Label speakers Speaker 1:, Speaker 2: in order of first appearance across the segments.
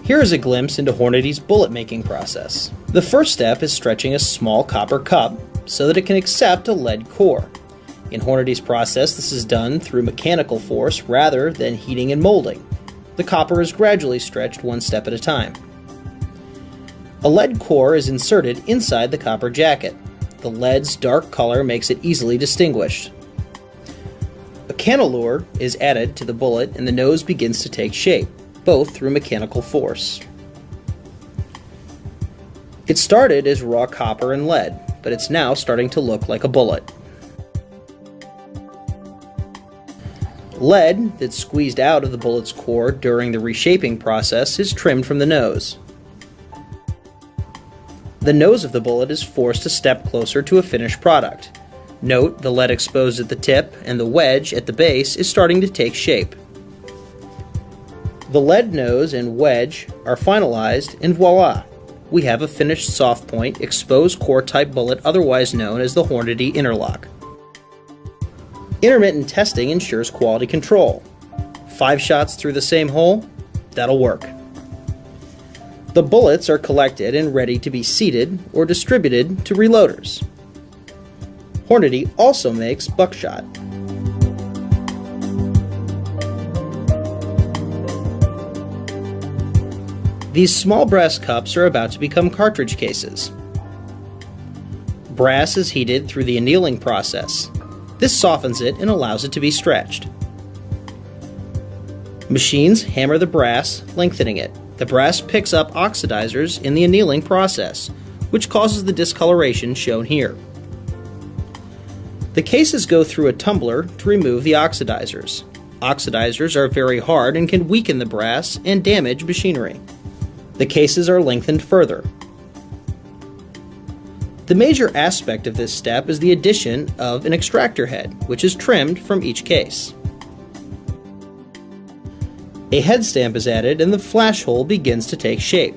Speaker 1: Here is a glimpse into Hornady's bullet making process. The first step is stretching a small copper cup so that it can accept a lead core. In Hornady's process, this is done through mechanical force rather than heating and molding. The copper is gradually stretched one step at a time. A lead core is inserted inside the copper jacket. The lead's dark color makes it easily distinguished. A cannelure is added to the bullet and the nose begins to take shape, both through mechanical force. It started as raw copper and lead, but it's now starting to look like a bullet. Lead that's squeezed out of the bullet's core during the reshaping process is trimmed from the nose. The nose of the bullet is forced a step closer to a finished product. Note the lead exposed at the tip and the wedge at the base is starting to take shape. The lead nose and wedge are finalized and voila! We have a finished soft point exposed core type bullet otherwise known as the Hornady interlock. Intermittent testing ensures quality control. 5 shots through the same hole? That'll work. The bullets are collected and ready to be seated or distributed to reloaders. Hornady also makes buckshot. These small brass cups are about to become cartridge cases. Brass is heated through the annealing process. This softens it and allows it to be stretched. Machines hammer the brass, lengthening it. The brass picks up oxidizers in the annealing process, which causes the discoloration shown here. The cases go through a tumbler to remove the oxidizers. Oxidizers are very hard and can weaken the brass and damage machinery. The cases are lengthened further. The major aspect of this step is the addition of an extractor head, which is trimmed from each case. A head stamp is added and the flash hole begins to take shape.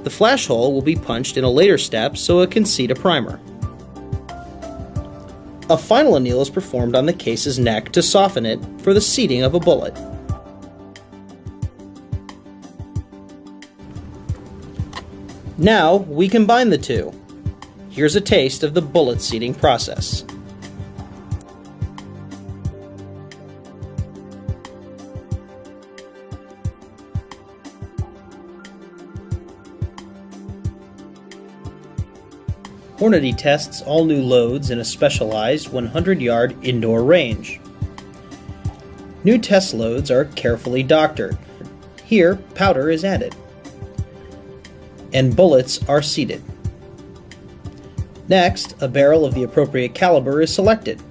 Speaker 1: The flash hole will be punched in a later step so it can seat a primer. A final anneal is performed on the case's neck to soften it for the seating of a bullet. Now we combine the two. Here's a taste of the bullet seating process. Hornady tests all new loads in a specialized 100-yard indoor range. New test loads are carefully doctored. Here, powder is added, and bullets are seated. Next, a barrel of the appropriate caliber is selected.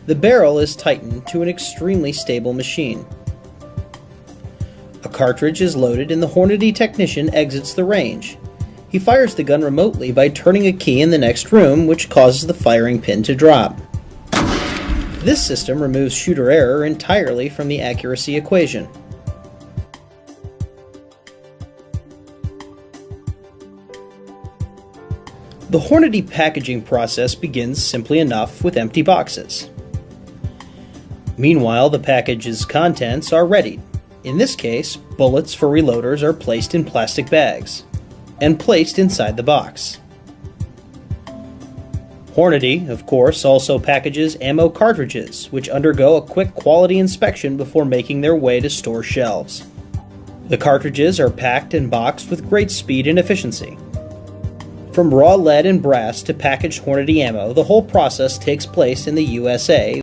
Speaker 1: The barrel is tightened to an extremely stable machine. A cartridge is loaded and the Hornady technician exits the range. He fires the gun remotely by turning a key in the next room, which causes the firing pin to drop. This system removes shooter error entirely from the accuracy equation. The Hornady packaging process begins simply enough with empty boxes. Meanwhile, the package's contents are readied. In this case, bullets for reloaders are placed in plastic bags and placed inside the box. Hornady, of course, also packages ammo cartridges, which undergo a quick quality inspection before making their way to store shelves. The cartridges are packed and boxed with great speed and efficiency. From raw lead and brass to packaged Hornady ammo, the whole process takes place in the USA.